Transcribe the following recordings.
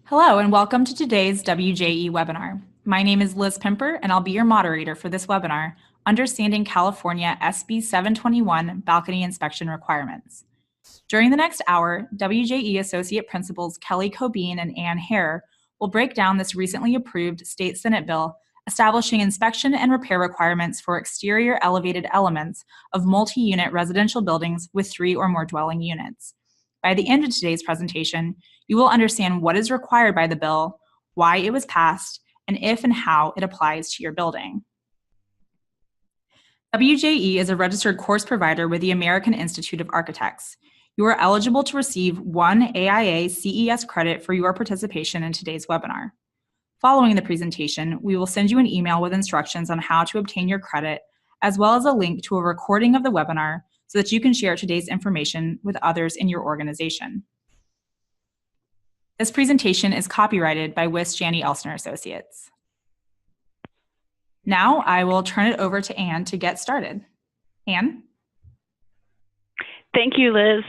Hello and welcome to today's WJE webinar. My name is Liz Pimper and I'll be your moderator for this webinar, Understanding California SB 721 Balcony Inspection Requirements. During the next hour, WJE Associate Principals Kelly Cobeen and Ann Harrer will break down this recently approved State Senate bill establishing inspection and repair requirements for exterior elevated elements of multi-unit residential buildings with 3 or more dwelling units. By the end of today's presentation, you will understand what is required by the bill, why it was passed, and if and how it applies to your building. WJE is a registered course provider with the American Institute of Architects. You are eligible to receive 1 AIA CES credit for your participation in today's webinar. Following the presentation, we will send you an email with instructions on how to obtain your credit, as well as a link to a recording of the webinar so that you can share today's information with others in your organization. This presentation is copyrighted by Wiss Janney Elsner Associates. Now I will turn it over to Ann to get started. Ann? Thank you, Liz.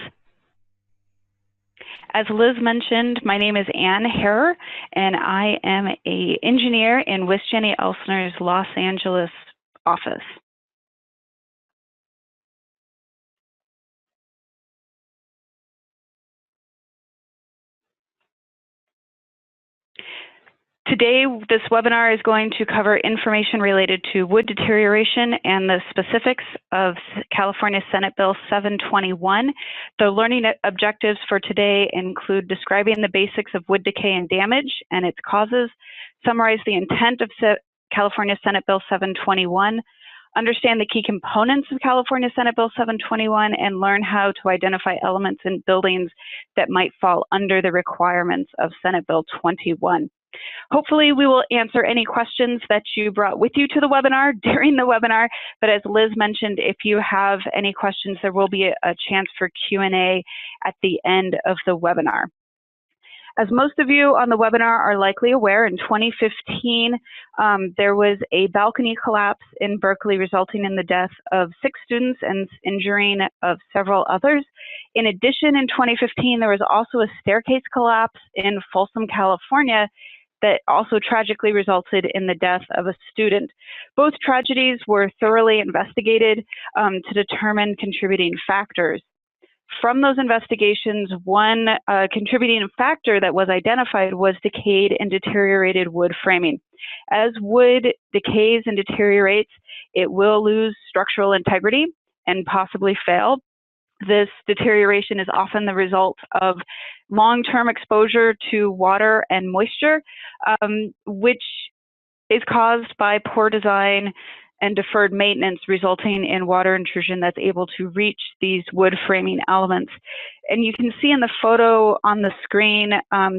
As Liz mentioned, my name is Ann Harrer, and I am an engineer in Wiss Janney Elsner's Los Angeles office. Today, this webinar is going to cover information related to wood deterioration and the specifics of California Senate Bill 721. The learning objectives for today include describing the basics of wood decay and damage and its causes, summarize the intent of California Senate Bill 721, understand the key components of California Senate Bill 721, and learn how to identify elements in buildings that might fall under the requirements of Senate Bill 21. Hopefully, we will answer any questions that you brought with you to the webinar during the webinar, but as Liz mentioned, if you have any questions, there will be a chance for Q&A at the end of the webinar. As most of you on the webinar are likely aware, in 2015, there was a balcony collapse in Berkeley, resulting in the death of 6 students and injuring of several others. In addition, in 2015, there was also a staircase collapse in Folsom, California, that also tragically resulted in the death of a student. Both tragedies were thoroughly investigated to determine contributing factors. From those investigations, one contributing factor that was identified was decayed and deteriorated wood framing. As wood decays and deteriorates, it will lose structural integrity and possibly fail. This deterioration is often the result of long-term exposure to water and moisture, which is caused by poor design and deferred maintenance, resulting in water intrusion that's able to reach these wood framing elements. And you can see in the photo on the screen,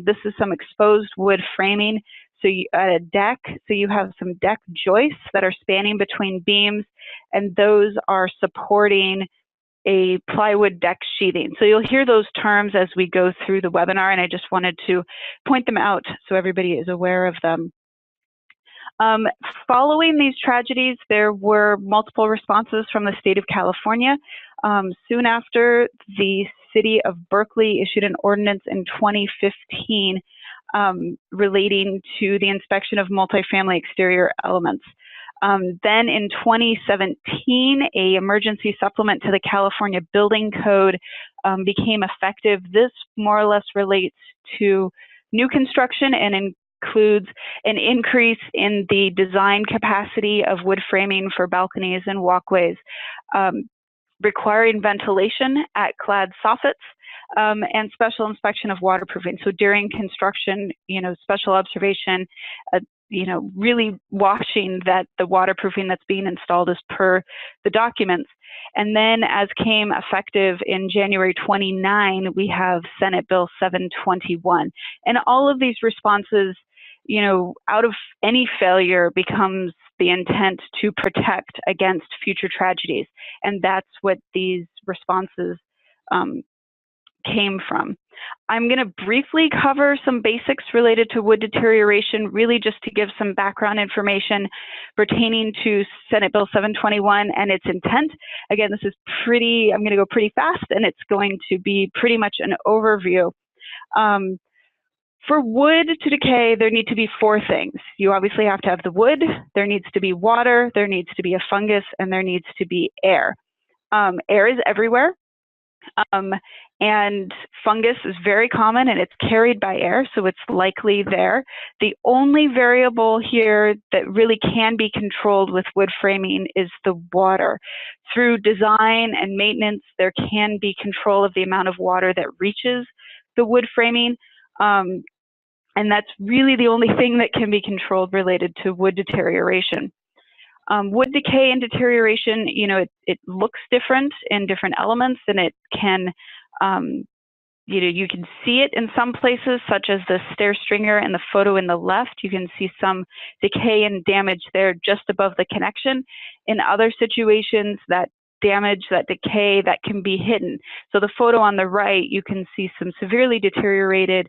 this is some exposed wood framing. So at a deck, so you have some deck joists that are spanning between beams, and those are supporting a plywood deck sheathing. So you'll hear those terms as we go through the webinar, and I just wanted to point them out so everybody is aware of them. Following these tragedies, there were multiple responses from the state of California. Soon after, the city of Berkeley issued an ordinance in 2015 relating to the inspection of multifamily exterior elements. Then in 2017, an emergency supplement to the California Building Code became effective. This more or less relates to new construction and includes an increase in the design capacity of wood framing for balconies and walkways, requiring ventilation at clad soffits, and special inspection of waterproofing. So during construction, special observation, really watching that the waterproofing that's being installed is per the documents. And then as came effective in January 29, we have Senate Bill 721. And all of these responses, out of any failure becomes the intent to protect against future tragedies. And that's what these responses came from. I'm going to briefly cover some basics related to wood deterioration, really just to give some background information pertaining to Senate Bill 721 and its intent. Again, this is I'm going to go pretty fast, and it's going to be pretty much an overview. For wood to decay, there need to be four things. You obviously have to have the wood, there needs to be water, there needs to be a fungus, and there needs to be air. Air is everywhere, and fungus is very common and it's carried by air, so it's likely there. The only variable here that really can be controlled with wood framing is the water. Through design and maintenance, there can be control of the amount of water that reaches the wood framing. And that's really the only thing that can be controlled related to wood deterioration. Wood decay and deterioration, you know, it looks different in different elements, and it can, you know, you can see it in some places, such as the stair stringer in the photo in the left. You can see some decay and damage there just above the connection. In other situations, that damage, that decay, that can be hidden. So the photo on the right, you can see some severely deteriorated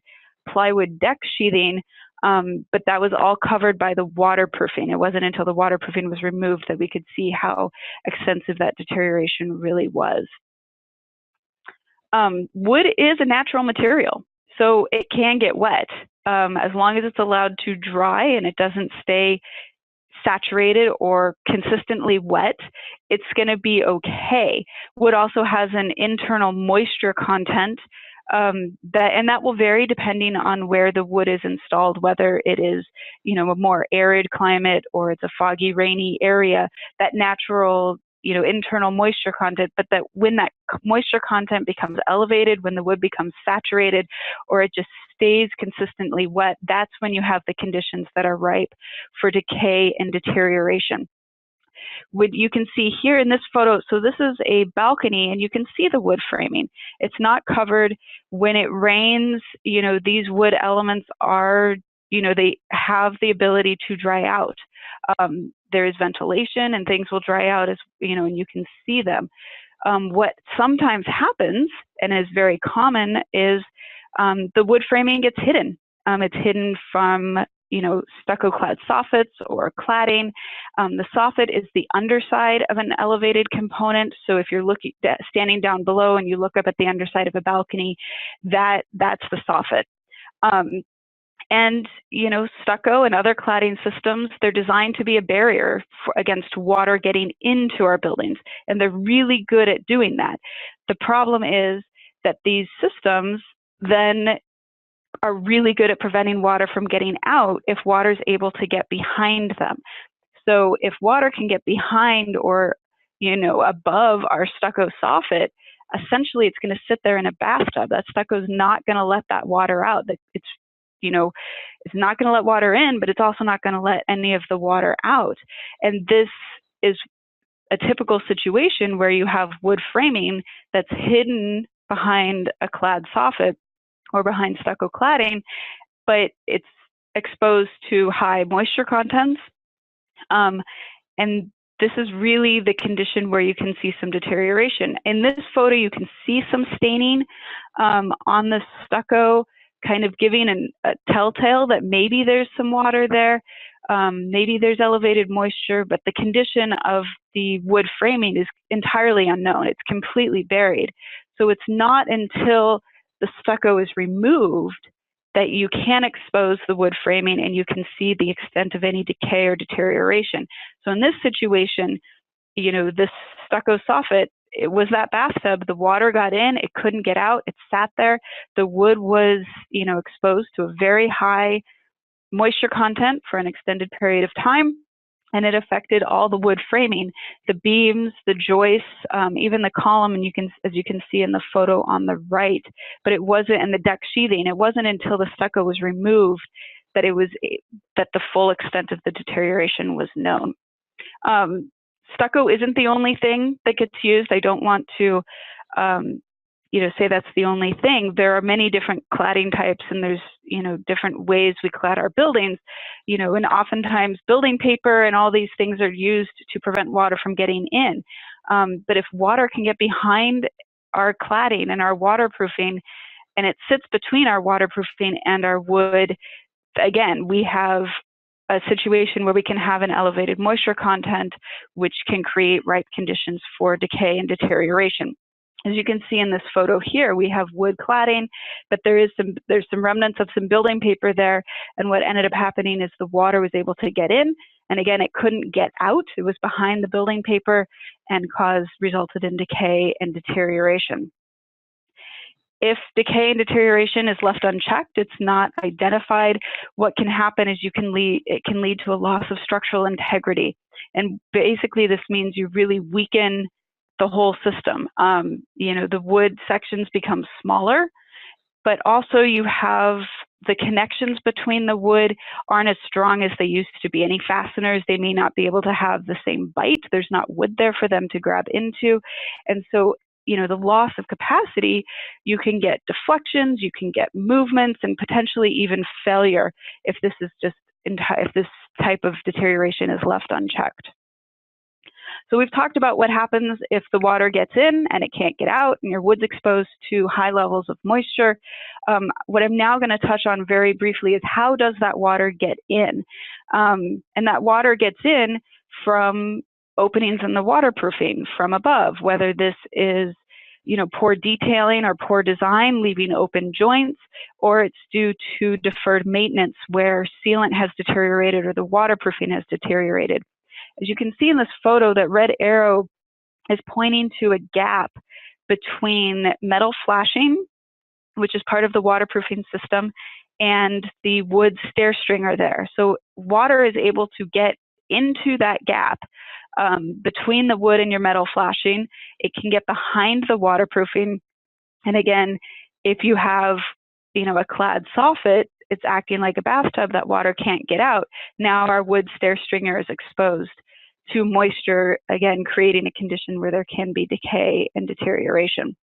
plywood deck sheathing, but that was all covered by the waterproofing. It wasn't until the waterproofing was removed that we could see how extensive that deterioration really was. Wood is a natural material, so it can get wet. As long as it's allowed to dry and it doesn't stay saturated or consistently wet, it's going to be okay. Wood also has an internal moisture content, that will vary depending on where the wood is installed, whether it is, you know, a more arid climate or it's a foggy, rainy area. That natural, you know, internal moisture content, but that when that moisture content becomes elevated, when the wood becomes saturated, or it just stays consistently wet, that's when you have the conditions that are ripe for decay and deterioration. You can see here in this photo, so this is a balcony and you can see the wood framing. It's not covered. When it rains, you know, these wood elements are, you know, they have the ability to dry out. There is ventilation and things will dry out, as you know, and you can see them. What sometimes happens, and is very common, is the wood framing gets hidden. It's hidden from, you know, stucco clad soffits or cladding. The soffit is the underside of an elevated component. So if you're standing down below and you look up at the underside of a balcony, that's the soffit. And, you know, stucco and other cladding systems, they're designed to be a barrier against water getting into our buildings. And they're really good at doing that. The problem is that these systems then are really good at preventing water from getting out if water is able to get behind them. So if water can get behind or, you know, above our stucco soffit, essentially it's going to sit there in a bathtub. That stucco is not going to let that water out. It's, you know, it's not going to let water in, but it's also not going to let any of the water out. And this is a typical situation where you have wood framing that's hidden behind a clad soffit or behind stucco cladding, but it's exposed to high moisture contents. And this is really the condition where you can see some deterioration. In this photo, you can see some staining on the stucco, kind of giving a telltale that maybe there's some water there, maybe there's elevated moisture, but the condition of the wood framing is entirely unknown. It's completely buried. So it's not until the stucco is removed that you can expose the wood framing and you can see the extent of any decay or deterioration. So in this situation, you know, this stucco soffit, it was that bathtub. The water got in, it couldn't get out, it sat there. The wood was, you know, exposed to a very high moisture content for an extended period of time, and it affected all the wood framing, the beams, the joists, even the column, and as you can see in the photo on the right. But it wasn't, and the deck sheathing, it wasn't until the stucco was removed that that the full extent of the deterioration was known. Stucco isn't the only thing that gets used. I don't want to you know, say that's the only thing. There are many different cladding types, and there's, you know, different ways we clad our buildings, you know, and oftentimes building paper and all these things are used to prevent water from getting in. But if water can get behind our cladding and our waterproofing, and it sits between our waterproofing and our wood, again, we have a situation where we can have an elevated moisture content, which can create ripe conditions for decay and deterioration. As you can see in this photo here, we have wood cladding, but there's some remnants of some building paper there. And what ended up happening is the water was able to get in, and again, it couldn't get out. It was behind the building paper and resulted in decay and deterioration. If decay and deterioration is left unchecked, it's not identified, what can happen is it can lead to a loss of structural integrity. And basically this means you really weaken the whole system. The wood sections become smaller, but also you have the connections between the wood aren't as strong as they used to be. Any fasteners, they may not be able to have the same bite. There's not wood there for them to grab into. And so, the loss of capacity, you can get deflections, you can get movements, and potentially even failure if this type of deterioration is left unchecked. So we've talked about what happens if the water gets in and it can't get out and your wood's exposed to high levels of moisture. What I'm now going to touch on very briefly is how does that water get in? And that water gets in from openings in the waterproofing from above, whether this is poor detailing or poor design, leaving open joints, or it's due to deferred maintenance where sealant has deteriorated or the waterproofing has deteriorated. As you can see in this photo, that red arrow is pointing to a gap between metal flashing, which is part of the waterproofing system, and the wood stair stringer there. So water is able to get into that gap between the wood and your metal flashing. It can get behind the waterproofing. And again, if you have, a clad soffit, it's acting like a bathtub, that water can't get out. Now our wood stair stringer is exposed to moisture, again, creating a condition where there can be decay and deterioration.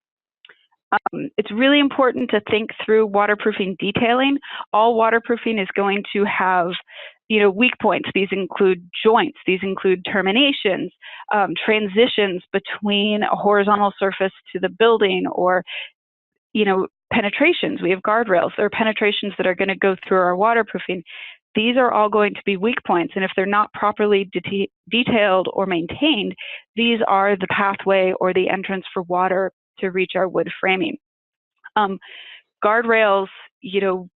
It's really important to think through waterproofing detailing. All waterproofing is going to have, weak points. These include joints. These include terminations, transitions between a horizontal surface to the building, or, penetrations. We have guardrails. There are penetrations that are going to go through our waterproofing. These are all going to be weak points, and if they're not properly detailed or maintained, these are the pathway or the entrance for water to reach our wood framing. Guardrails,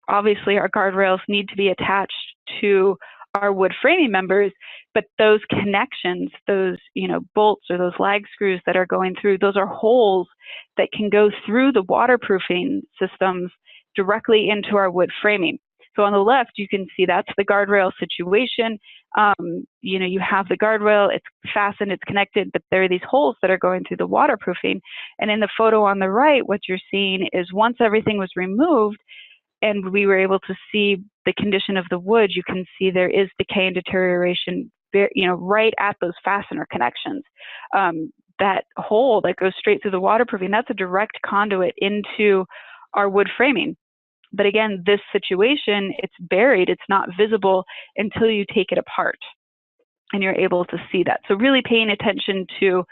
obviously our guardrails need to be attached to our wood framing members, but those connections, those, bolts or those lag screws that are going through, those are holes that can go through the waterproofing systems directly into our wood framing. So on the left, you can see that's the guardrail situation. You have the guardrail, it's fastened, it's connected, but there are these holes that are going through the waterproofing. And in the photo on the right, what you're seeing is once everything was removed and we were able to see the condition of the wood, you can see there is decay and deterioration, right at those fastener connections. That hole that goes straight through the waterproofing, that's a direct conduit into our wood framing. But again, this situation, it's buried, it's not visible until you take it apart and you're able to see that. So really paying attention to,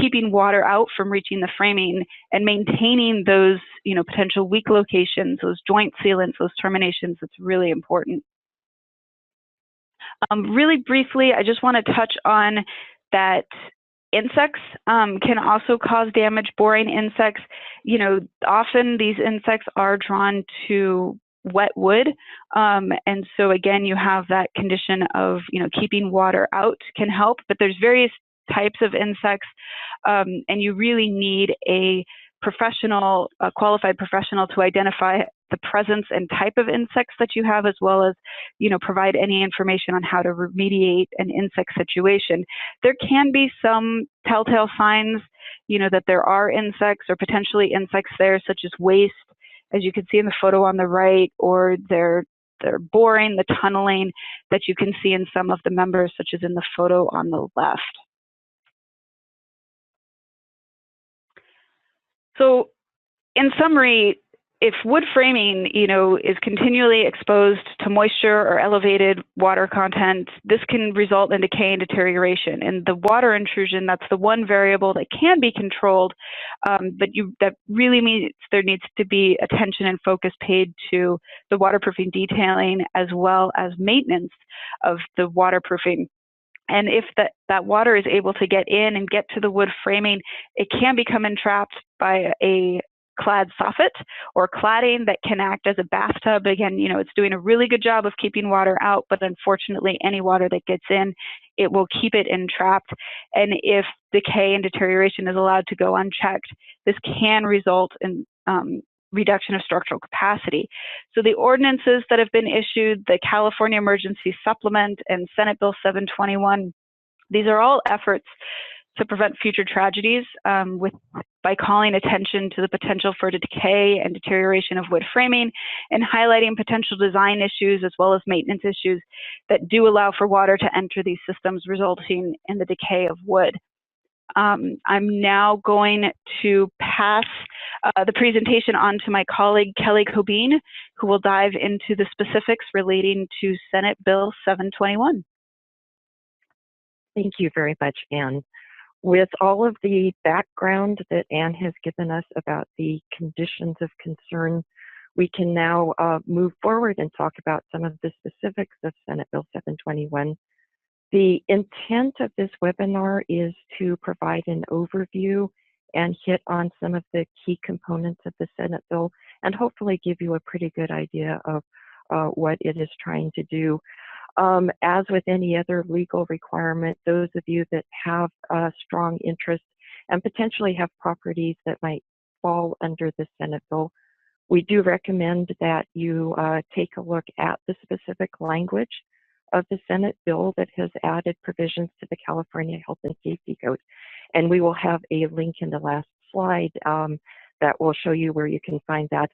keeping water out from reaching the framing and maintaining those, potential weak locations, those joint sealants, those terminations, that's really important. Really briefly, I just want to touch on that insects can also cause damage. Boring insects, often these insects are drawn to wet wood. And so again, you have that condition of, keeping water out can help, but there's various types of insects, and you really need a professional, a qualified professional to identify the presence and type of insects that you have, as well as, provide any information on how to remediate an insect situation. There can be some telltale signs, that there are insects or potentially insects there, such as waste, as you can see in the photo on the right, or they're boring, the tunneling that you can see in some of the members, such as in the photo on the left. So in summary, if wood framing, is continually exposed to moisture or elevated water content, this can result in decay and deterioration. And the water intrusion, that's the one variable that can be controlled, but that really means there needs to be attention and focus paid to the waterproofing detailing as well as maintenance of the waterproofing. And if that water is able to get in and get to the wood framing, it can become entrapped by a clad soffit or cladding that can act as a bathtub. Again, it's doing a really good job of keeping water out, but unfortunately, any water that gets in, it will keep it entrapped. And if decay and deterioration is allowed to go unchecked, this can result in reduction of structural capacity. So the ordinances that have been issued, the California Emergency Supplement and Senate Bill 721, these are all efforts to prevent future tragedies by calling attention to the potential for decay and deterioration of wood framing and highlighting potential design issues as well as maintenance issues that do allow for water to enter these systems, resulting in the decay of wood. I'm now going to pass the presentation on to my colleague, Kelly Cobeen, who will dive into the specifics relating to Senate Bill 721. Thank you very much, Anne. With all of the background that Anne has given us about the conditions of concern, we can now move forward and talk about some of the specifics of Senate Bill 721. The intent of this webinar is to provide an overview and hit on some of the key components of the Senate bill and hopefully give you a pretty good idea of what it is trying to do. As with any other legal requirement, those of you that have a strong interest and potentially have properties that might fall under the Senate bill, we do recommend that you take a look at the specific language of the Senate bill that has added provisions to the California Health and Safety Code. And we will have a link in the last slide that will show you where you can find that.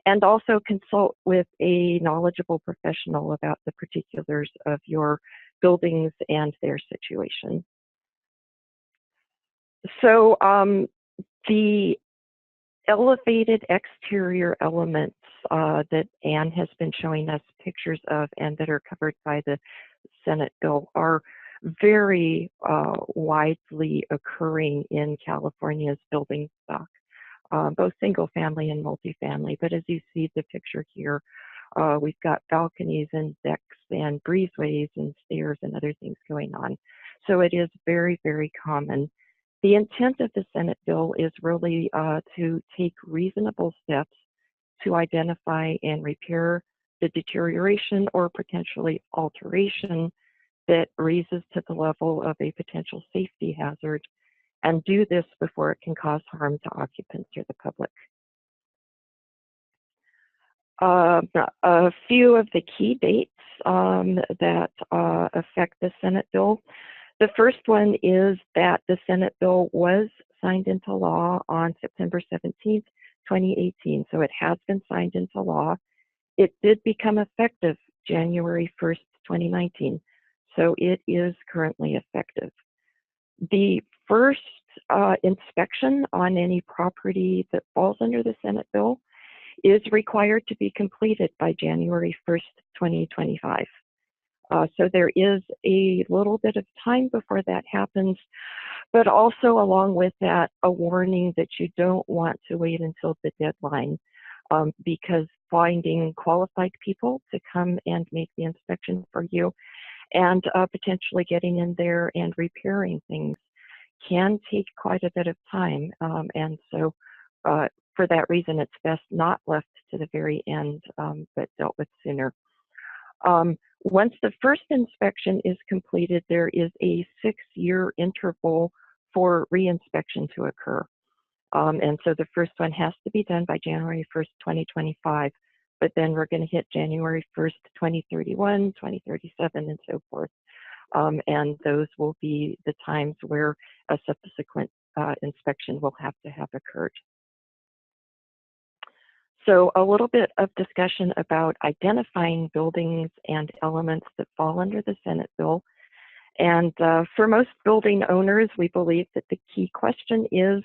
And also consult with a knowledgeable professional about the particulars of your buildings and their situation. So the elevated exterior elements that Anne has been showing us pictures of and that are covered by the Senate bill are very widely occurring in California's building stock, both single family and multifamily. But as you see the picture here, we've got balconies and decks and breezeways and stairs and other things going on. So it is very, very common. The intent of the Senate bill is really to take reasonable steps to identify and repair the deterioration or potentially alteration that raises to the level of a potential safety hazard, and do this before it can cause harm to occupants or the public. A few of the key dates that affect the Senate bill. The first one is that the Senate bill was signed into law on September 17th, 2018. So it has been signed into law. It did become effective January 1st, 2019. So it is currently effective. The first inspection on any property that falls under the Senate bill is required to be completed by January 1st, 2025. So there is a little bit of time before that happens, but also along with that, a warning that you don't want to wait until the deadline because finding qualified people to come and make the inspection for you and potentially getting in there and repairing things can take quite a bit of time. And so for that reason, it's best not left to the very end, but dealt with sooner. Once the first inspection is completed, there is a 6-year interval for reinspection to occur. And so the first one has to be done by January 1st, 2025, but then we're going to hit January 1st, 2031, 2037, and so forth. And those will be the times where a subsequent inspection will have to have occurred. So a little bit of discussion about identifying buildings and elements that fall under the Senate bill. And for most building owners, we believe that the key question is,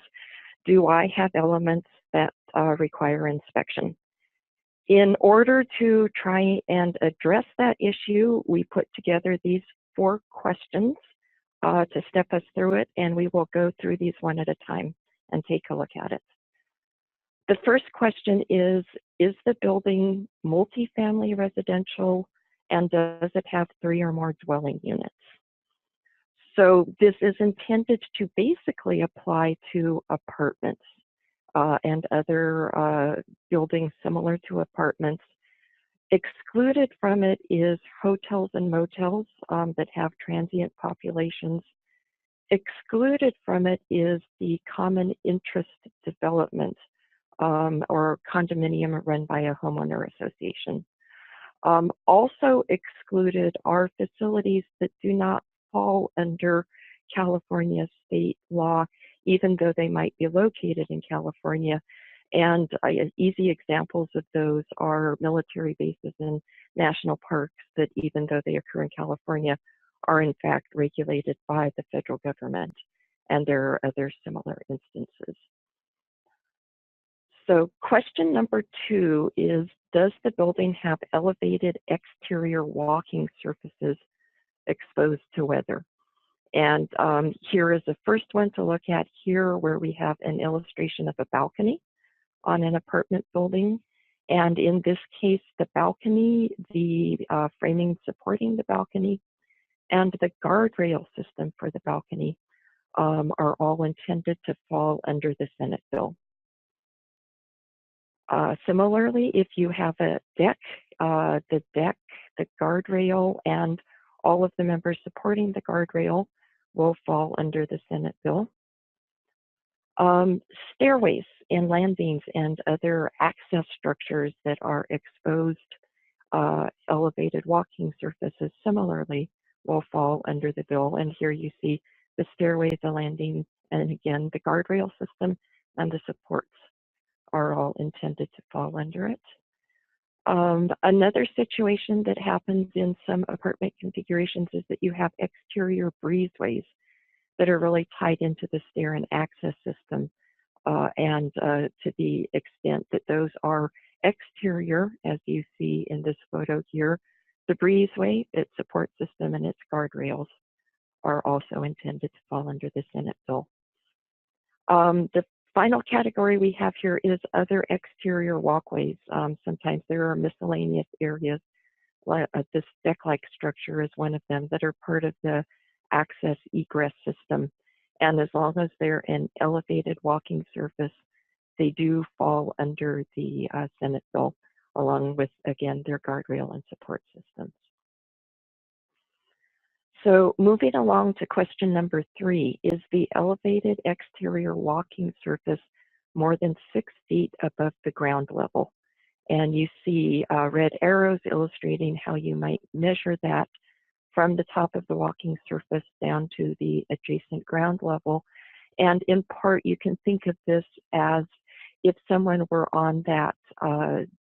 do I have elements that require inspection? In order to try and address that issue, we put together these 4 questions to step us through it, and we will go through these one at a time and take a look at it. The first question is the building multifamily residential, and does it have 3 or more dwelling units? So this is intended to basically apply to apartments and other buildings similar to apartments. Excluded from it is hotels and motels that have transient populations. Excluded from it is the common interest development or condominium run by a homeowner association. Also excluded are facilities that do not fall under California state law, even though they might be located in California. And easy examples of those are military bases and national parks that, even though they occur in California, are in fact regulated by the federal government. And there are other similar instances. So question number 2 is, does the building have elevated exterior walking surfaces exposed to weather? And here is the first one to look at here, where we have an illustration of a balcony on an apartment building. And in this case, the balcony, the framing supporting the balcony, and the guardrail system for the balcony are all intended to fall under the Senate bill. Similarly, if you have a deck, the guardrail, and all of the members supporting the guardrail will fall under the Senate bill. Stairways and landings and other access structures that are exposed elevated walking surfaces similarly will fall under the bill. And here you see the stairways, the landings, and again, the guardrail system and the supports are all intended to fall under it. Another situation that happens in some apartment configurations is that you have exterior breezeways that are really tied into the stair and access system. And to the extent that those are exterior, as you see in this photo here, the breezeway, its support system, and its guardrails are also intended to fall under the Senate bill. The final category we have here is other exterior walkways. Sometimes there are miscellaneous areas. This deck-like structure is one of them that are part of the access egress system. And as long as they're an elevated walking surface, they do fall under the Senate bill, along with, again, their guardrail and support systems. So moving along to question number 3, is the elevated exterior walking surface more than 6 feet above the ground level? And you see red arrows illustrating how you might measure that from the top of the walking surface down to the adjacent ground level. And in part, you can think of this as if someone were on that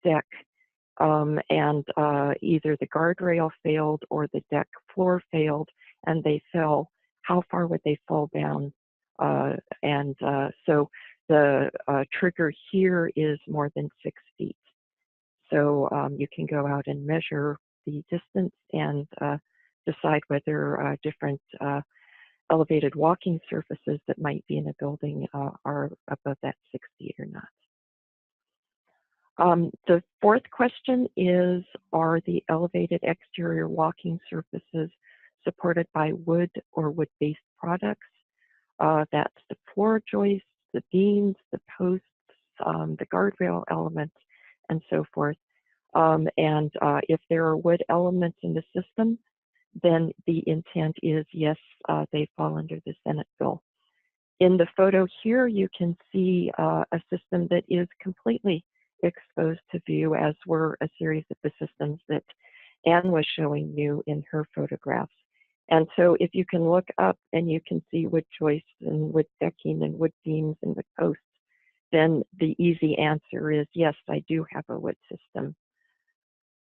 deck and either the guardrail failed or the deck floor failed and they fell, how far would they fall down? So the trigger here is more than 6 feet. So you can go out and measure the distance and decide whether different elevated walking surfaces that might be in a building are above that 6 feet or not. The fourth question is, are the elevated exterior walking surfaces supported by wood or wood-based products? That's the floor joists, the beams, the posts, the guardrail elements, and so forth. If there are wood elements in the system, then the intent is, yes, they fall under the Senate bill. In the photo here, you can see a system that is completely exposed to view, as were a series of the systems that Anne was showing you in her photographs. And so if you can look up and you can see wood joists and wood decking and wood beams and wood posts, then the easy answer is, yes, I do have a wood system.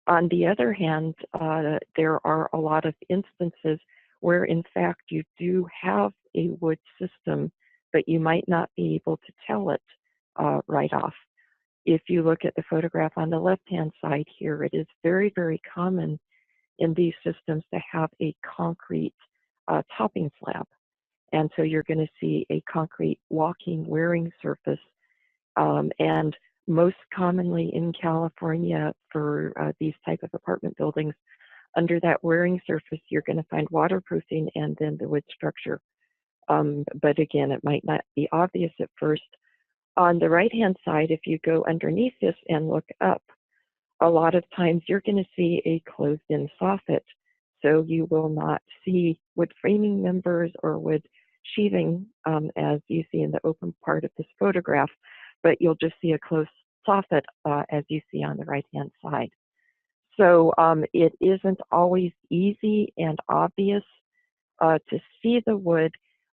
On the other hand, there are a lot of instances where, in fact, you do have a wood system, but you might not be able to tell it right off. If you look at the photograph on the left-hand side here, it is very, very common in these systems to have a concrete topping slab. And so you're going to see a concrete walking wearing surface. And most commonly in California for these type of apartment buildings, Under that wearing surface, you're going to find waterproofing and then the wood structure. But again, it might not be obvious at first. On the right-hand side, if you go underneath this and look up, a lot of times you're going to see a closed-in soffit. So you will not see wood framing members or wood sheathing as you see in the open part of this photograph, but you'll just see a closed soffit as you see on the right-hand side. So it isn't always easy and obvious to see the wood,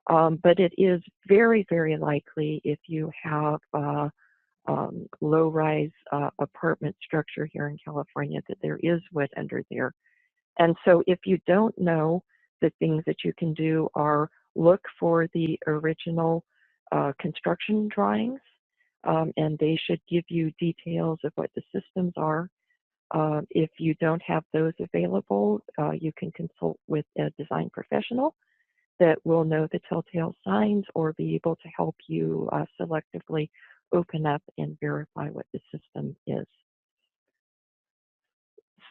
but it is very, very likely if you have low-rise apartment structure here in California that there is wood under there. And so if you don't know, the things that you can do are look for the original construction drawings, and they should give you details of what the systems are. If you don't have those available, you can consult with a design professional that will know the telltale signs or be able to help you selectively open up and verify what the system is.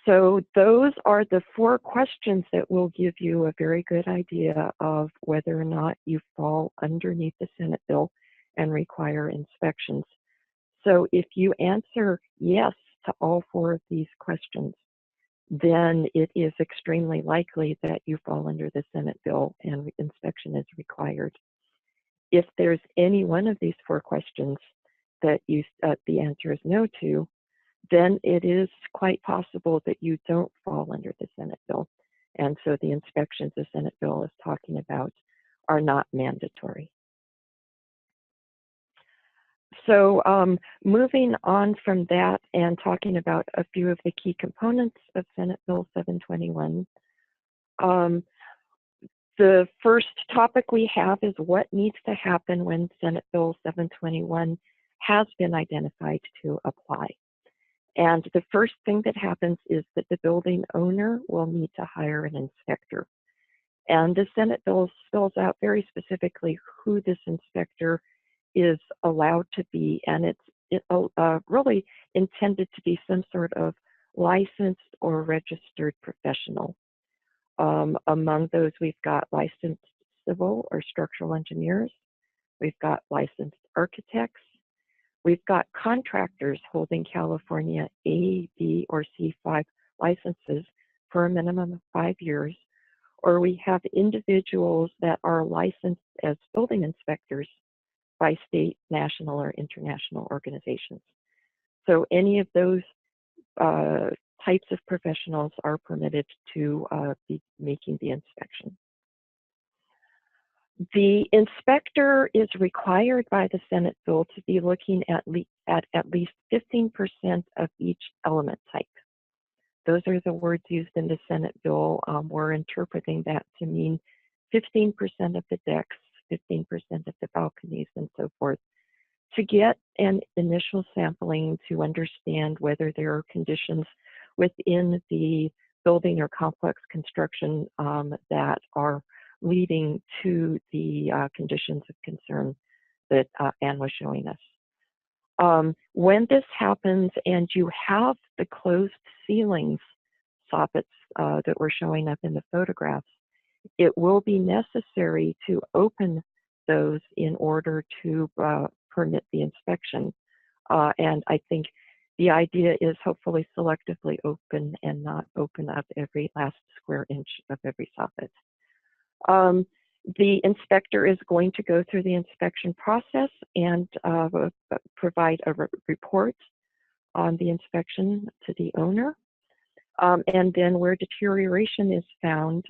So those are the 4 questions that will give you a very good idea of whether or not you fall underneath the Senate bill and require inspections. So if you answer yes to all 4 of these questions, then it is extremely likely that you fall under the Senate bill and inspection is required. If there's any one of these 4 questions that you the answer is no to, then it is quite possible that you don't fall under the Senate bill. And so the inspections the Senate bill is talking about are not mandatory. So moving on from that and talking about a few of the key components of Senate Bill 721, the first topic we have is what needs to happen when Senate Bill 721 has been identified to apply. And the first thing that happens is that the building owner will need to hire an inspector. And the Senate bill spells out very specifically who this inspector is allowed to be, and it's really intended to be some sort of licensed or registered professional. Among those, we've got licensed civil or structural engineers, we've got licensed architects, we've got contractors holding California A, B, or C5 licenses for a minimum of 5 years, or we have individuals that are licensed as building inspectors by state, national, or international organizations. So any of those types of professionals are permitted to be making the inspection. The inspector is required by the Senate bill to be looking at least 15% of each element type. Those are the words used in the Senate bill. We're interpreting that to mean 15% of the decks, 15% of the balconies, and so forth, to get an initial sampling to understand whether there are conditions within the building or complex construction that are leading to the conditions of concern that Anne was showing us. When this happens and you have the closed ceilings soffits that were showing up in the photographs, it will be necessary to open those in order to permit the inspection. And I think the idea is hopefully selectively open and not open up every last square inch of every soffit. The inspector is going to go through the inspection process and provide a report on the inspection to the owner. And then where deterioration is found,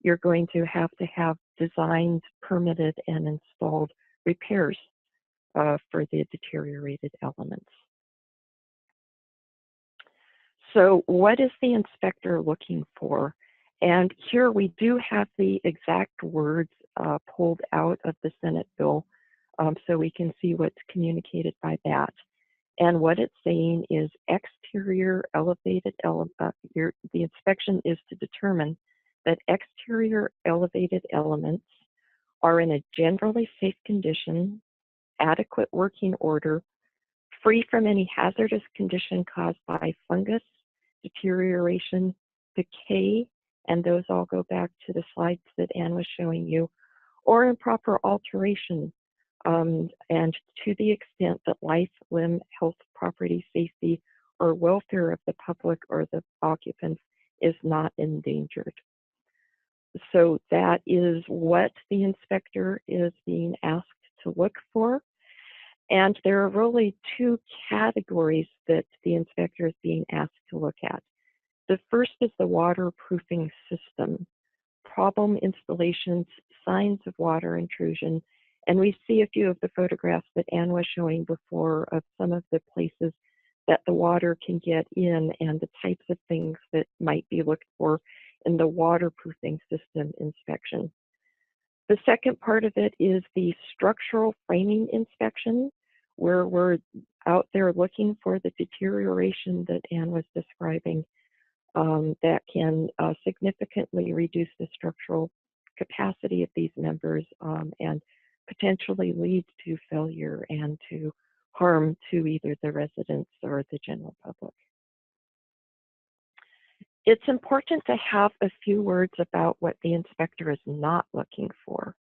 you're going to have designed, permitted, and installed repairs for the deteriorated elements. So what is the inspector looking for? And here we do have the exact words pulled out of the Senate bill so we can see what's communicated by that. And what it's saying is exterior elevated the inspection is to determine that exterior elevated elements are in a generally safe condition, adequate working order, free from any hazardous condition caused by fungus, deterioration, decay, and those all go back to the slides that Anne was showing you, or improper alteration, and to the extent that life, limb, health, property, safety, or welfare of the public or the occupants is not endangered. So that is what the inspector is being asked to look for. And there are really two categories that the inspector is being asked to look at. The first is the waterproofing system, problem installations, signs of water intrusion. And we see a few of the photographs that Anne was showing before of some of the places that the water can get in and the types of things that might be looked for in the waterproofing system inspection. The second part of it is the structural framing inspection, where we're out there looking for the deterioration that Anne was describing that can significantly reduce the structural capacity of these members and potentially lead to failure and to harm to either the residents or the general public. It's important to have a few words about what the inspector is not looking for.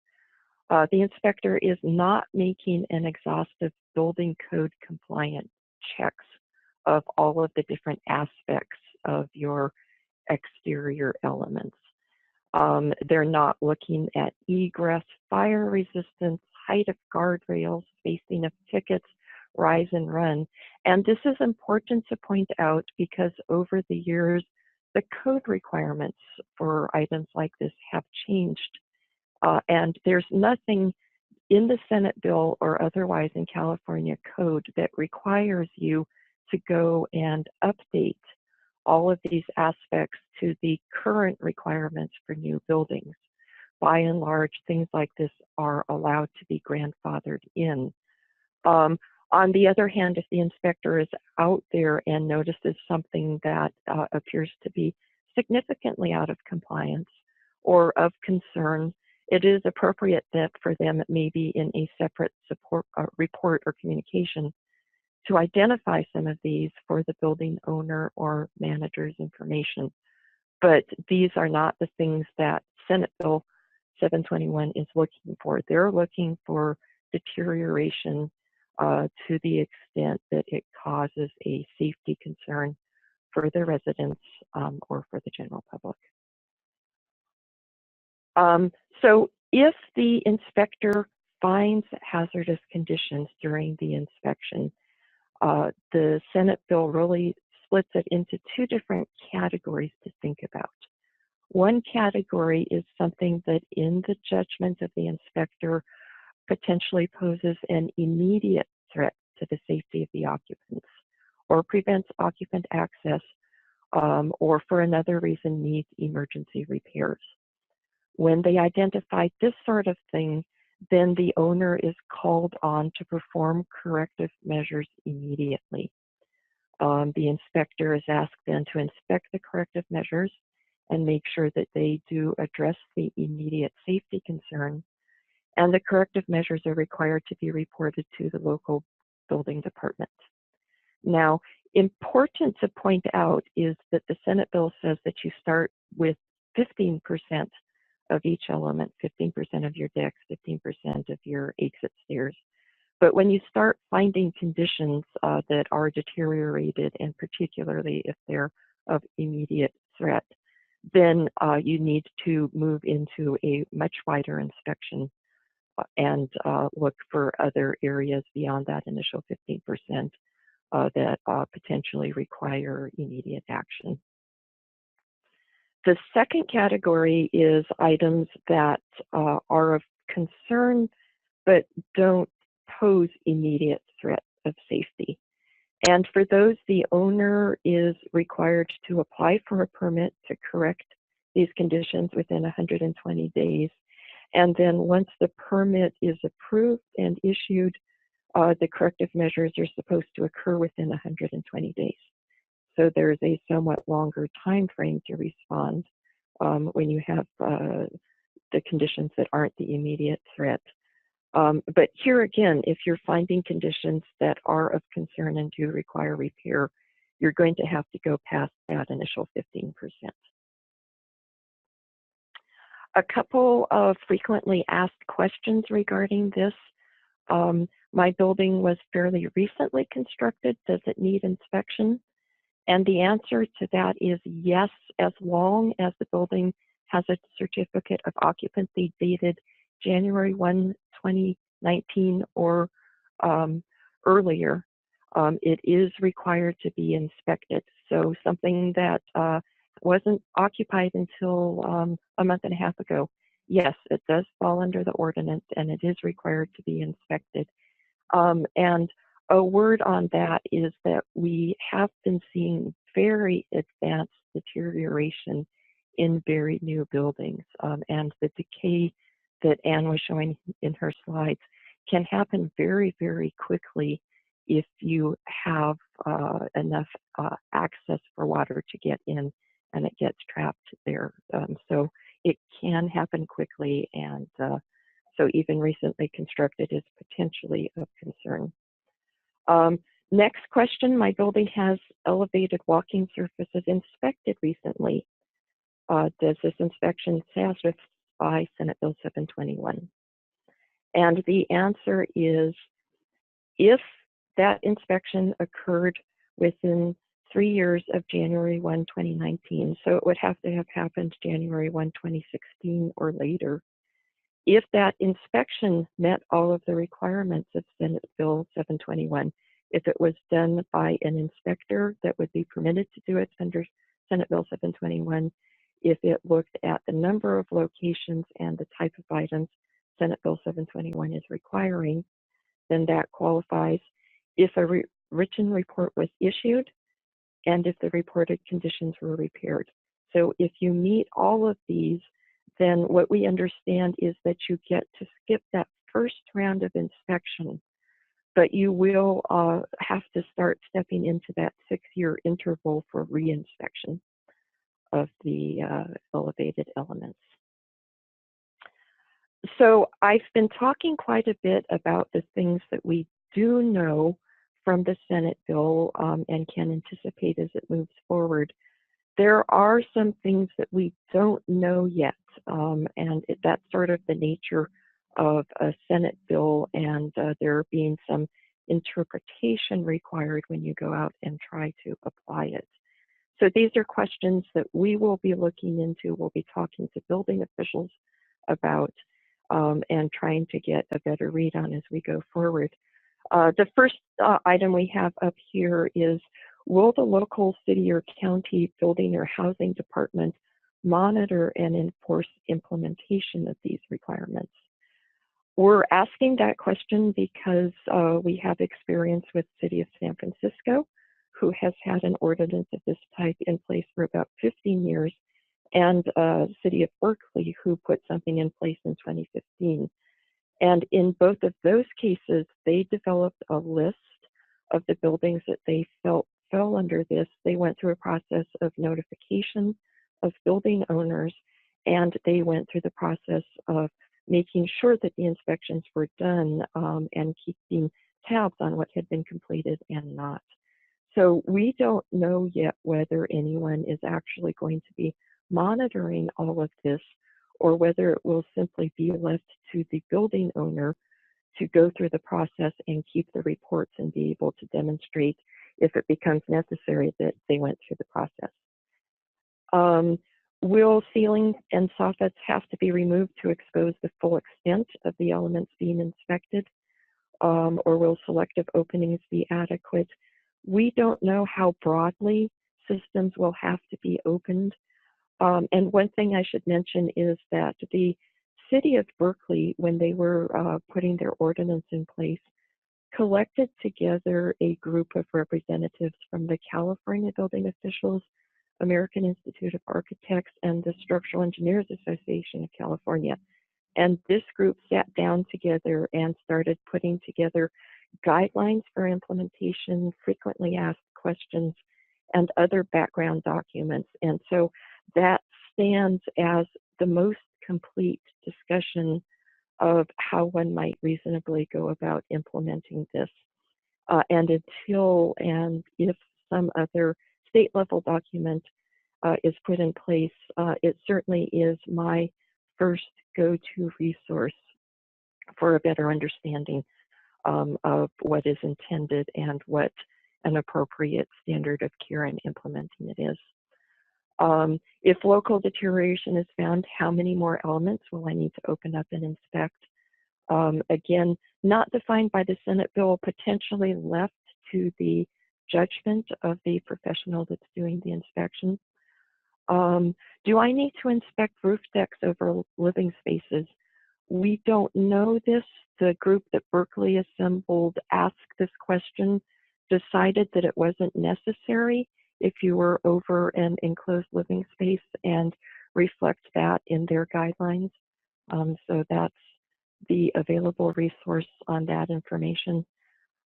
The inspector is not making an exhaustive building code compliant checks of all of the different aspects of your exterior elements. They're not looking at egress, fire resistance, height of guardrails, spacing of tickets, rise and run. And this is important to point out because over the years, the code requirements for items like this have changed. And there's nothing in the Senate bill or otherwise in California code that requires you to go and update all of these aspects to the current requirements for new buildings. By and large, things like this are allowed to be grandfathered in. On the other hand, if the inspector is out there and notices something that appears to be significantly out of compliance or of concern, it is appropriate that for them, it may be in a separate support report or communication to identify some of these for the building owner or manager's information. But these are not the things that Senate Bill 721 is looking for. They're looking for deterioration to the extent that it causes a safety concern for the residents or for the general public. So if the inspector finds hazardous conditions during the inspection, the Senate bill really splits it into two different categories to think about. One category is something that in the judgment of the inspector potentially poses an immediate threat to the safety of the occupants or prevents occupant access or for another reason needs emergency repairs. When they identify this sort of thing, then the owner is called on to perform corrective measures immediately. The inspector is asked then to inspect the corrective measures and make sure that they do address the immediate safety concern. And the corrective measures are required to be reported to the local building department. Now, important to point out is that the Senate bill says that you start with 15% of each element, 15% of your decks, 15% of your exit stairs. But when you start finding conditions that are deteriorated, and particularly if they're of immediate threat, then you need to move into a much wider inspection and look for other areas beyond that initial 15% that potentially require immediate action. The second category is items that are of concern but don't pose immediate threat of safety. And for those, the owner is required to apply for a permit to correct these conditions within 120 days. And then once the permit is approved and issued, the corrective measures are supposed to occur within 120 days. So there's a somewhat longer time frame to respond when you have the conditions that aren't the immediate threat. But here again, if you're finding conditions that are of concern and do require repair, you're going to have to go past that initial 15%. A couple of frequently asked questions regarding this. My building was fairly recently constructed. Does it need inspection? And the answer to that is yes, as long as the building has a certificate of occupancy dated January 1, 2019 or earlier. It is required to be inspected. So something that wasn't occupied until a month and a half ago, yes, it does fall under the ordinance and it is required to be inspected. And a word on that is that we have been seeing very advanced deterioration in very new buildings. And the decay that Anne was showing in her slides can happen very, very quickly if you have enough access for water to get in and it gets trapped there. So it can happen quickly, and so even recently constructed is potentially of concern. Next question, my building has elevated walking surfaces inspected recently. Does this inspection satisfy Senate Bill 721? And the answer is, if that inspection occurred within 3 years of January 1, 2019, so it would have to have happened January 1, 2016 or later. If that inspection met all of the requirements of Senate Bill 721, if it was done by an inspector that would be permitted to do it under Senate Bill 721, if it looked at the number of locations and the type of items Senate Bill 721 is requiring, then that qualifies. If a written report was issued and if the reported conditions were repaired. So if you meet all of these, then what we understand is that you get to skip that first round of inspection, but you will have to start stepping into that 6-year interval for reinspection of the elevated elements. So I've been talking quite a bit about the things that we do know from the Senate bill and can anticipate as it moves forward. There are some things that we don't know yet, and that's sort of the nature of a Senate bill, and there being some interpretation required when you go out and try to apply it. So these are questions that we will be looking into. We'll be talking to building officials about and trying to get a better read on as we go forward. The first item we have up here is, will the local city or county building or housing department monitor and enforce implementation of these requirements? We're asking that question because we have experience with the City of San Francisco, who has had an ordinance of this type in place for about 15 years, and City of Berkeley, who put something in place in 2015. And in both of those cases, they developed a list of the buildings that they felt fell under this. They went through a process of notification of building owners, and they went through the process of making sure that the inspections were done and keeping tabs on what had been completed and not. So we don't know yet whether anyone is actually going to be monitoring all of this, or whether it will simply be left to the building owner to go through the process and keep the reports and be able to demonstrate, if it becomes necessary, that they went through the process. Will ceiling and soffits have to be removed to expose the full extent of the elements being inspected? Or will selective openings be adequate? We don't know how broadly systems will have to be opened. And one thing I should mention is that the City of Berkeley, when they were putting their ordinance in place, collected together a group of representatives from the California building officials, American Institute of Architects, and the Structural Engineers Association of California. And this group sat down together and started putting together guidelines for implementation, frequently asked questions, and other background documents. And so that stands as the most complete discussion of how one might reasonably go about implementing this. And until and if some other state level document is put in place, it certainly is my first go-to resource for a better understanding of what is intended and what an appropriate standard of care in implementing it is. If local deterioration is found, how many more elements will I need to open up and inspect? Again, not defined by the Senate bill, potentially left to the judgment of the professional that's doing the inspection. Do I need to inspect roof decks over living spaces? We don't know this. The group that Berkeley assembled asked this question, decided that it wasn't necessary if you were over an enclosed living space, and reflect that in their guidelines. So that's the available resource on that information.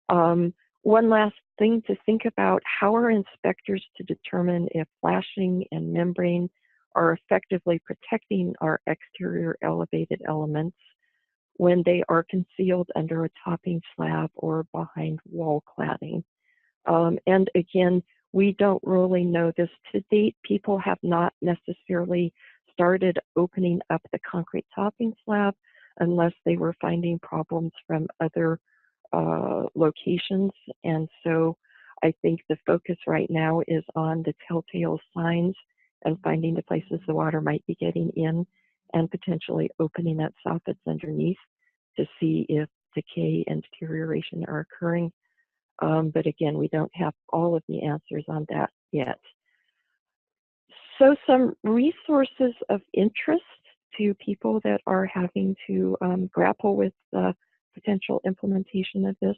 One last thing to think about: how are inspectors to determine if flashing and membrane are effectively protecting our exterior elevated elements when they are concealed under a topping slab or behind wall cladding? And again, we don't really know this to date. People have not necessarily started opening up the concrete topping slab unless they were finding problems from other locations. And so I think the focus right now is on the telltale signs and finding the places the water might be getting in, and potentially opening up soffits underneath to see if decay and deterioration are occurring. But again, we don't have all of the answers on that yet. So some resources of interest to people that are having to grapple with the potential implementation of this.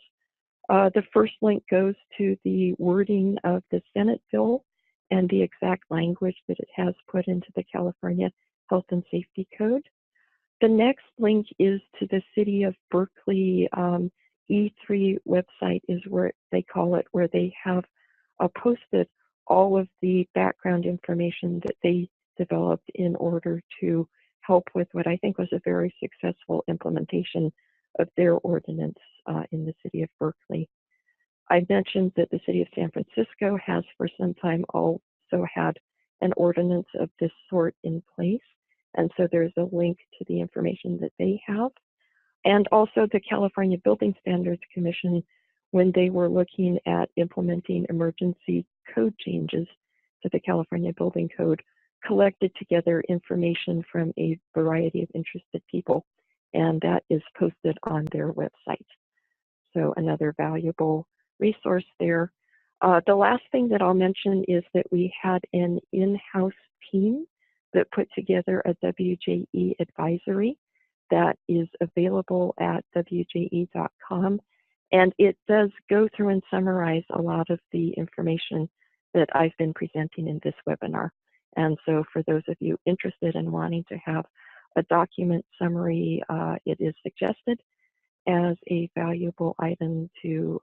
The first link goes to the wording of the Senate bill and the exact language that it has put into the California Health and Safety Code. The next link is to the City of Berkeley E3 website, is where they call it, where they have posted all of the background information that they developed in order to help with what I think was a very successful implementation of their ordinance in the City of Berkeley. I mentioned that the City of San Francisco has for some time also had an ordinance of this sort in place. And so there's a link to the information that they have. And also the California Building Standards Commission, when they were looking at implementing emergency code changes to the California Building Code, collected together information from a variety of interested people. And that is posted on their website. So another valuable resource there. The last thing that I'll mention is that we had an in-house team that put together a WJE Advisory that is available at wje.com. And it does go through and summarize a lot of the information that I've been presenting in this webinar. And so for those of you interested in wanting to have a document summary, it is suggested as a valuable item to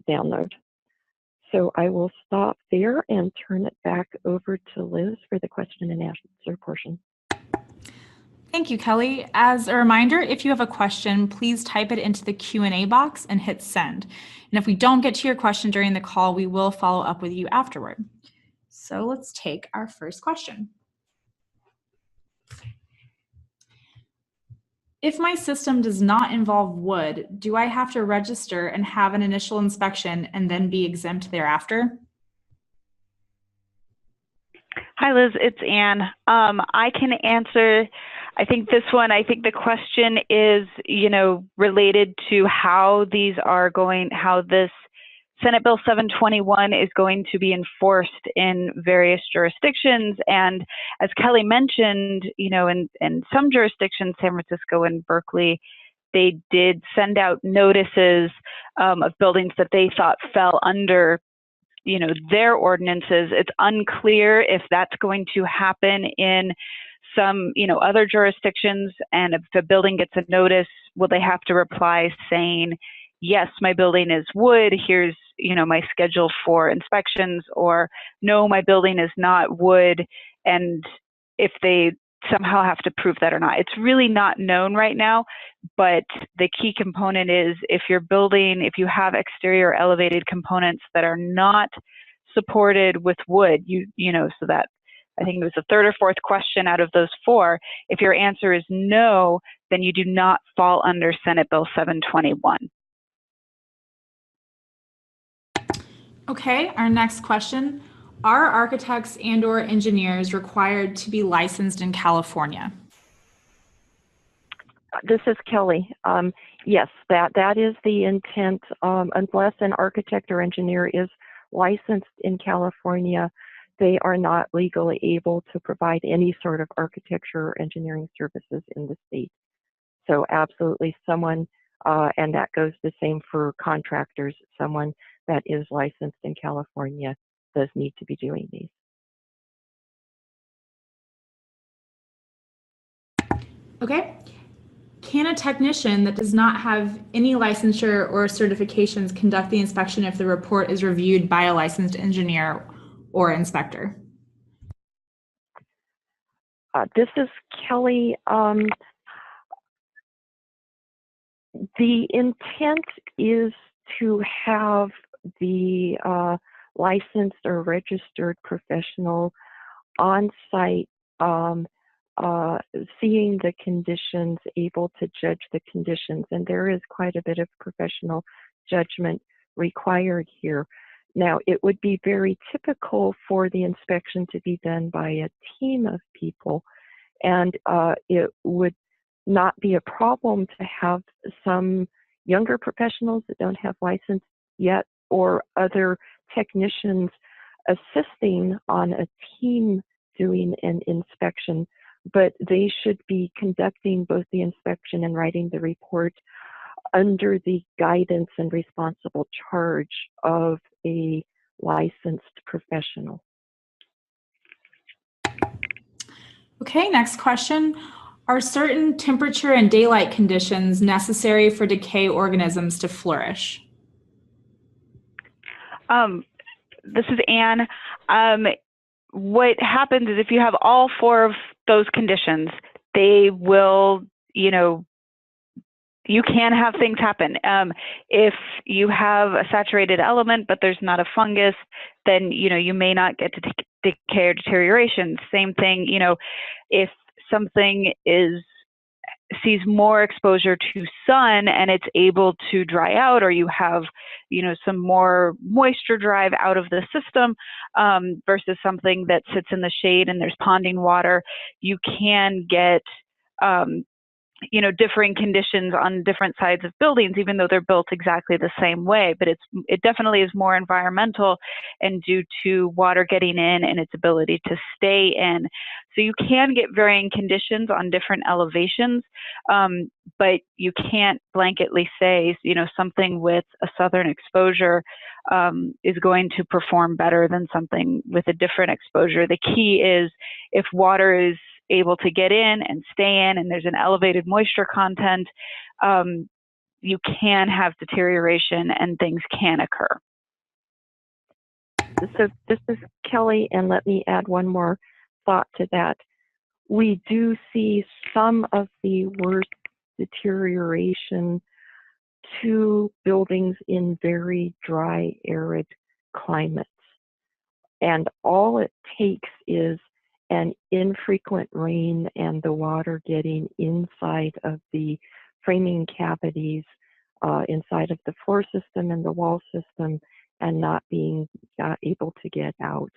download. So I will stop there and turn it back over to Liz for the question and answer portion. Thank you, Kelly. As a reminder, if you have a question, please type it into the Q&A box and hit send. And if we don't get to your question during the call, we will follow up with you afterward. So let's take our first question. If my system does not involve wood, do I have to register and have an initial inspection and then be exempt thereafter? Hi, Liz, it's Anne. I can answer, I think this one, I think the question is, related to how these are going, how this Senate Bill 721 is going to be enforced in various jurisdictions. And as Kelly mentioned, in some jurisdictions, San Francisco and Berkeley, they did send out notices of buildings that they thought fell under their ordinances. It's unclear if that's going to happen in some, other jurisdictions. And if the building gets a notice, will they have to reply saying, yes, my building is wood, here's, my schedule for inspections, or no, my building is not wood, and if they somehow have to prove that or not. It's really not known right now, but the key component is if you have exterior elevated components that are not supported with wood, so that I think it was the third or fourth question out of those 4. If your answer is no, then you do not fall under Senate Bill 721. Okay, our next question. Are architects and/or engineers required to be licensed in California? This is Kelly. Yes, that is the intent. Unless an architect or engineer is licensed in California, they are not legally able to provide any sort of architecture or engineering services in the state. So absolutely someone, and that goes the same for contractors, someone that is licensed in California does need to be doing these. Okay. Can a technician that does not have any licensure or certifications conduct the inspection if the report is reviewed by a licensed engineer or inspector? This is Kelly. The intent is to have the licensed or registered professional on site, seeing the conditions, able to judge the conditions, and there is quite a bit of professional judgment required here. Now, it would be very typical for the inspection to be done by a team of people, and it would not be a problem to have some younger professionals that don't have license yet or other technicians assisting on a team doing an inspection, but they should be conducting both the inspection and writing the report under the guidance and responsible charge of a licensed professional. Okay, next question. Are certain temperature and daylight conditions necessary for decay organisms to flourish? This is Anne. What happens is if you have all 4 of those conditions, they will, you can have things happen. If you have a saturated element, but there's not a fungus, then, you may not get to decay or deterioration. Same thing, if something sees more exposure to sun and it's able to dry out, or you have, some more moisture drive out of the system versus something that sits in the shade and there's ponding water, you can get, differing conditions on different sides of buildings, even though they're built exactly the same way. But it definitely is more environmental and due to water getting in and its ability to stay in. So you can get varying conditions on different elevations, but you can't blanketly say, something with a southern exposure is going to perform better than something with a different exposure. The key is if water is able to get in and stay in and there's an elevated moisture content, you can have deterioration and things can occur. So this is Kelly, and let me add one more thought to that. We do see some of the worst deterioration to buildings in very dry, arid climates. And all it takes is an infrequent rain and the water getting inside of the framing cavities, inside of the floor system and the wall system, and not being able to get out.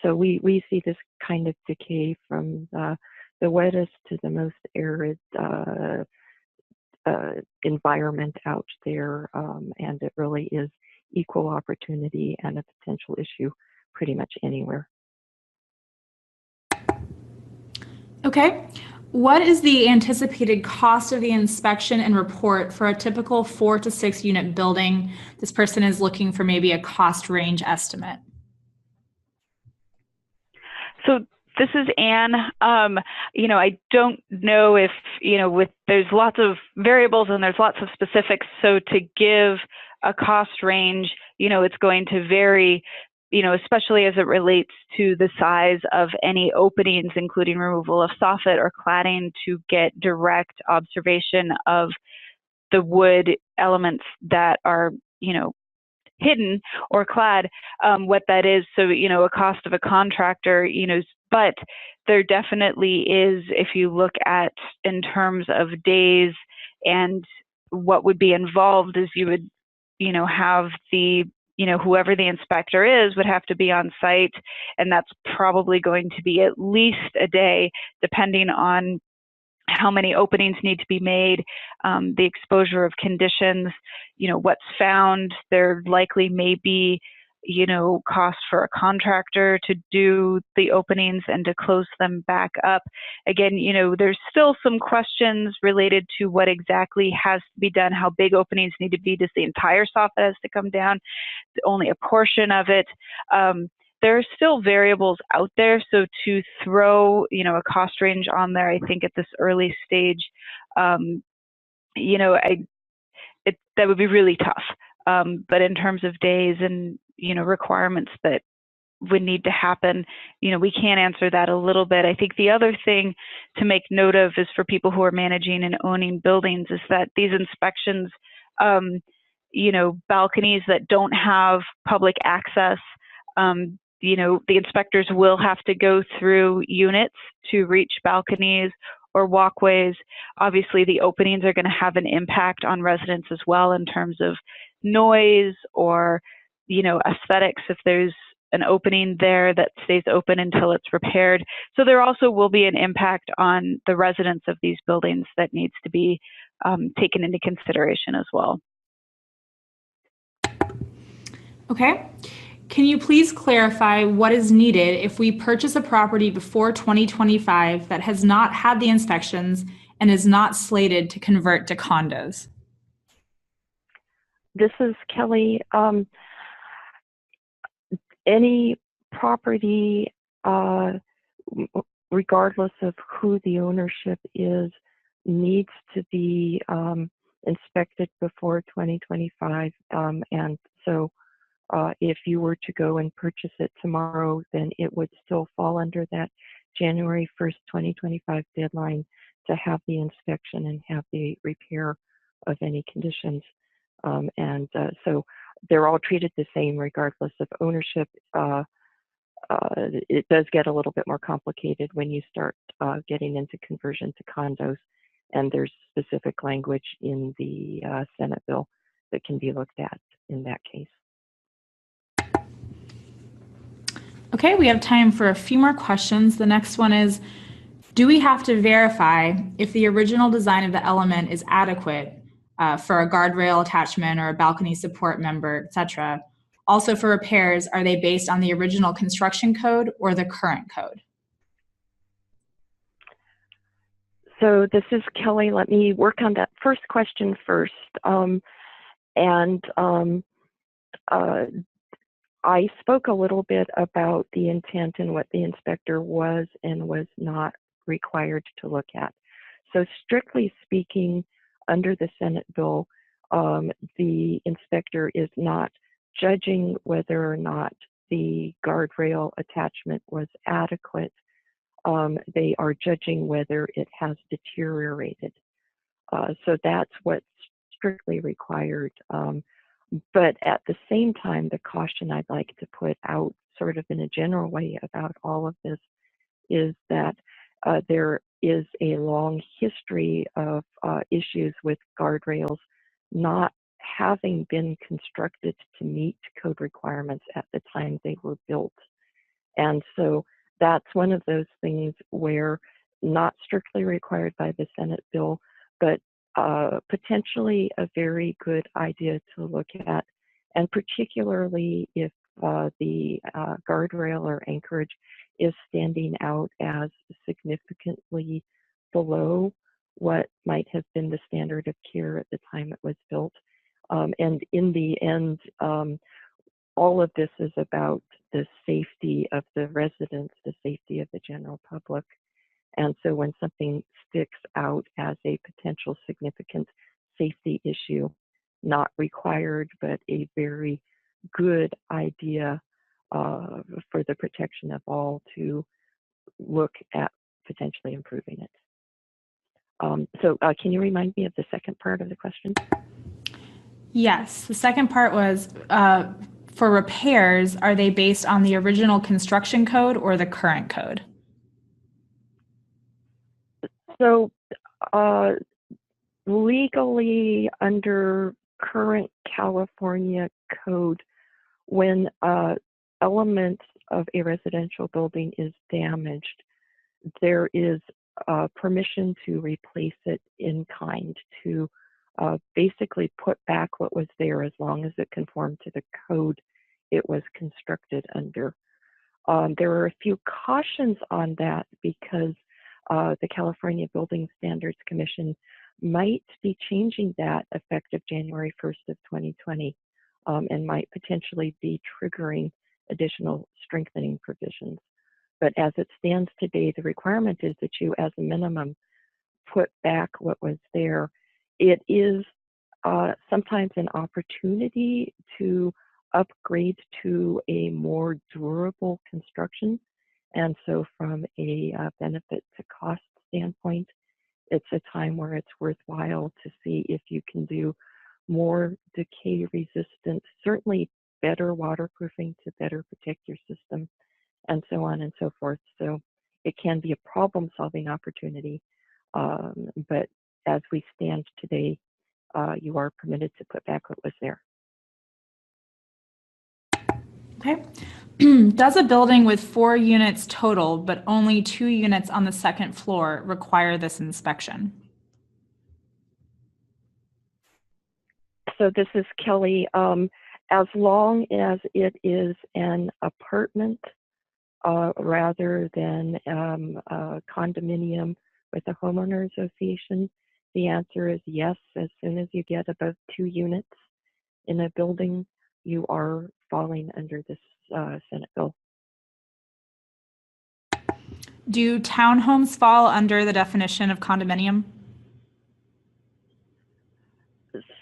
So we see this kind of decay from the wettest to the most arid environment out there, and it really is equal opportunity and a potential issue pretty much anywhere. Okay. What is the anticipated cost of the inspection and report for a typical 4 to 6 unit building? This person is looking for maybe a cost range estimate. So this is Anne. I don't know if, there's lots of variables and there's lots of specifics. So to give a cost range, it's going to vary, especially as it relates to the size of any openings, including removal of soffit or cladding to get direct observation of the wood elements that are, hidden or clad, what that is. So, a cost of a contractor, is But there definitely is, if you look at in terms of days and what would be involved, is you would, have the, whoever the inspector is would have to be on site, and that's probably going to be at least a day, depending on how many openings need to be made, the exposure of conditions, what's found. There likely may be, cost for a contractor to do the openings and to close them back up. Again, there's still some questions related to what exactly has to be done, how big openings need to be. Does the entire soffit has to come down? Only a portion of it? There are still variables out there, so to throw, a cost range on there, I think at this early stage, that would be really tough. But in terms of days and, requirements that would need to happen, we can answer that a little bit. I think the other thing to make note of is for people who are managing and owning buildings is that these inspections, balconies that don't have public access, the inspectors will have to go through units to reach balconies or walkways. Obviously, the openings are going to have an impact on residents as well in terms of noise or, aesthetics, if there's an opening there that stays open until it's repaired. So there also will be an impact on the residents of these buildings that needs to be taken into consideration as well. Okay. Can you please clarify what is needed if we purchase a property before 2025 that has not had the inspections and is not slated to convert to condos? This is Kelly. Any property, regardless of who the ownership is, needs to be inspected before 2025. And so if you were to go and purchase it tomorrow, then it would still fall under that January 1st, 2025 deadline to have the inspection and have the repair of any conditions. So they're all treated the same regardless of ownership. It does get a little bit more complicated when you start getting into conversion to condos, and there's specific language in the Senate bill that can be looked at in that case. Okay, we have time for a few more questions. The next one is, do we have to verify if the original design of the element is adequate for a guardrail attachment or a balcony support member, etc.? Also for repairs, are they based on the original construction code or the current code? So this is Kelly. Let me work on that first question first. I spoke a little bit about the intent and what the inspector was and was not required to look at. So strictly speaking, under the Senate bill, the inspector is not judging whether or not the guardrail attachment was adequate. They are judging whether it has deteriorated. So that's what's strictly required. But at the same time, the caution I'd like to put out sort of in a general way about all of this is that there is a long history of issues with guardrails not having been constructed to meet code requirements at the time they were built. And so that's one of those things where not strictly required by the Senate bill, but potentially a very good idea to look at, and particularly if the guardrail or anchorage is standing out as significantly below what might have been the standard of care at the time it was built. And in the end, all of this is about the safety of the residents, the safety of the general public. And so when something sticks out as a potential significant safety issue, not required, but a very good idea for the protection of all to look at potentially improving it. So can you remind me of the second part of the question? Yes, the second part was for repairs, are they based on the original construction code or the current code? So legally, under current California code, when elements of a residential building is damaged, there is permission to replace it in kind, to basically put back what was there as long as it conformed to the code it was constructed under. There are a few cautions on that because the California Building Standards Commission might be changing that effective January 1st of 2020 and might potentially be triggering additional strengthening provisions. But as it stands today, the requirement is that you, as a minimum, put back what was there. It is sometimes an opportunity to upgrade to a more durable construction. And so from a benefit to cost standpoint, it's a time where it's worthwhile to see if you can do more decay resistant, certainly better waterproofing to better protect your system, and so on and so forth. So it can be a problem-solving opportunity, but as we stand today, you are permitted to put back what was there. Okay. Does a building with 4 units total, but only 2 units on the second floor require this inspection? So this is Kelly. As long as it is an apartment rather than a condominium with a homeowner association, the answer is yes. As soon as you get above 2 units in a building, you are falling under this Senate bill. Do townhomes fall under the definition of condominium?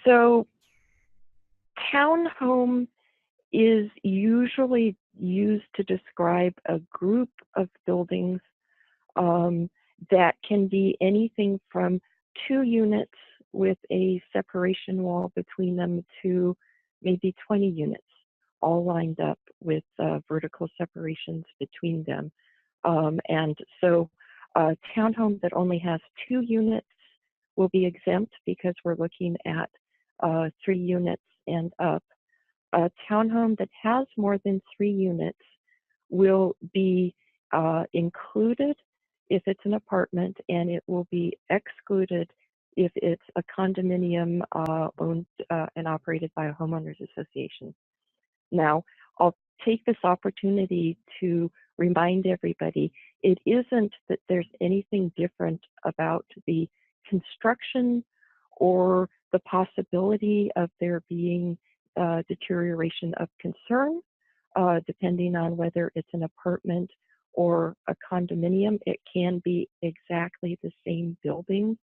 So townhome is usually used to describe a group of buildings that can be anything from 2 units with a separation wall between them to maybe 20 units, all lined up with vertical separations between them. And so a townhome that only has 2 units will be exempt because we're looking at 3 units and up. A townhome that has more than 3 units will be included if it's an apartment, and it will be excluded if it's a condominium owned and operated by a homeowners association. Now, I'll take this opportunity to remind everybody, it isn't that there's anything different about the construction or the possibility of there being deterioration of concern, depending on whether it's an apartment or a condominium. It can be exactly the same building.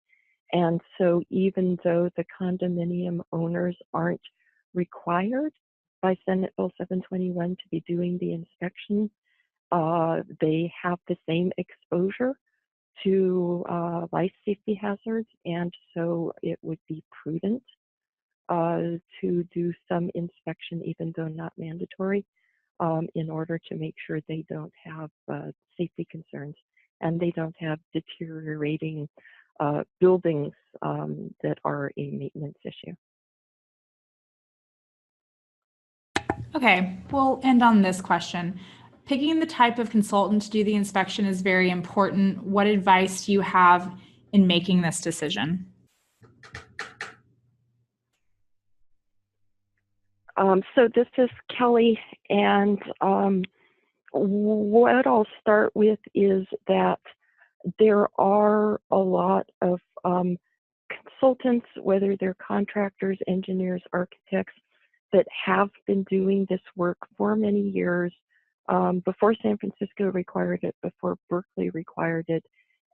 And so even though the condominium owners aren't required by Senate Bill 721 to be doing the inspection, they have the same exposure to life safety hazards, and so it would be prudent to do some inspection, even though not mandatory, in order to make sure they don't have safety concerns and they don't have deteriorating buildings that are a maintenance issue. Okay, we'll end on this question. Picking the type of consultant to do the inspection is very important. What advice do you have in making this decision? So this is Kelly, and what I'll start with is that there are a lot of consultants, whether they're contractors, engineers, architects, that have been doing this work for many years, before San Francisco required it, before Berkeley required it,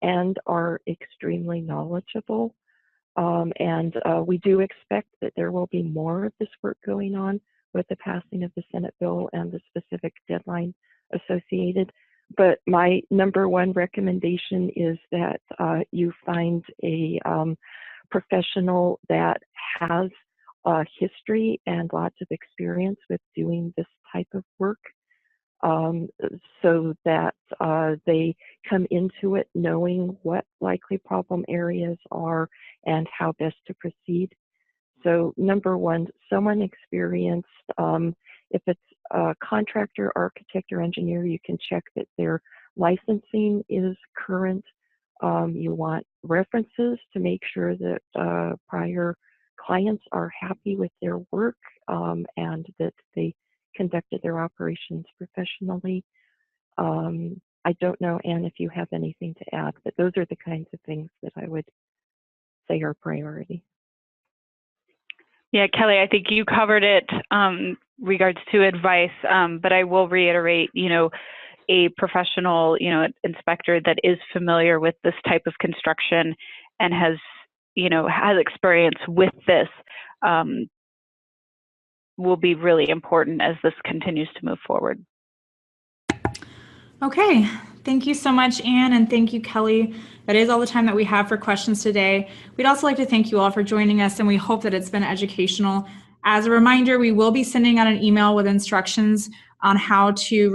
and are extremely knowledgeable. And we do expect that there will be more of this work going on with the passing of the Senate bill and the specific deadline associated. But my number one recommendation is that you find a professional that has history and lots of experience with doing this type of work. so that they come into it knowing what likely problem areas are and how best to proceed. So number one, someone experienced, if it's a contractor, architect, or engineer, you can check that their licensing is current. You want references to make sure that prior clients are happy with their work and that they conducted their operations professionally. I don't know, Anne, if you have anything to add, but those are the kinds of things that I would say are priority. Yeah, Kelly, I think you covered it regards to advice, but I will reiterate, a professional, inspector that is familiar with this type of construction and has experience with this will be really important as this continues to move forward. Okay, thank you so much, Anne, and thank you, Kelly. That is all the time that we have for questions today. We'd also like to thank you all for joining us, and we hope that it's been educational. As a reminder, we will be sending out an email with instructions on how to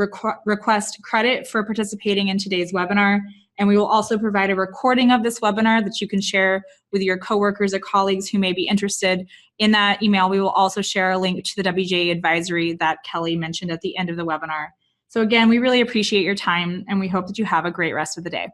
request credit for participating in today's webinar, and we will also provide a recording of this webinar that you can share with your coworkers or colleagues who may be interested. In that email, we will also share a link to the WVE Advisory that Kelly mentioned at the end of the webinar. So again, we really appreciate your time, and we hope that you have a great rest of the day.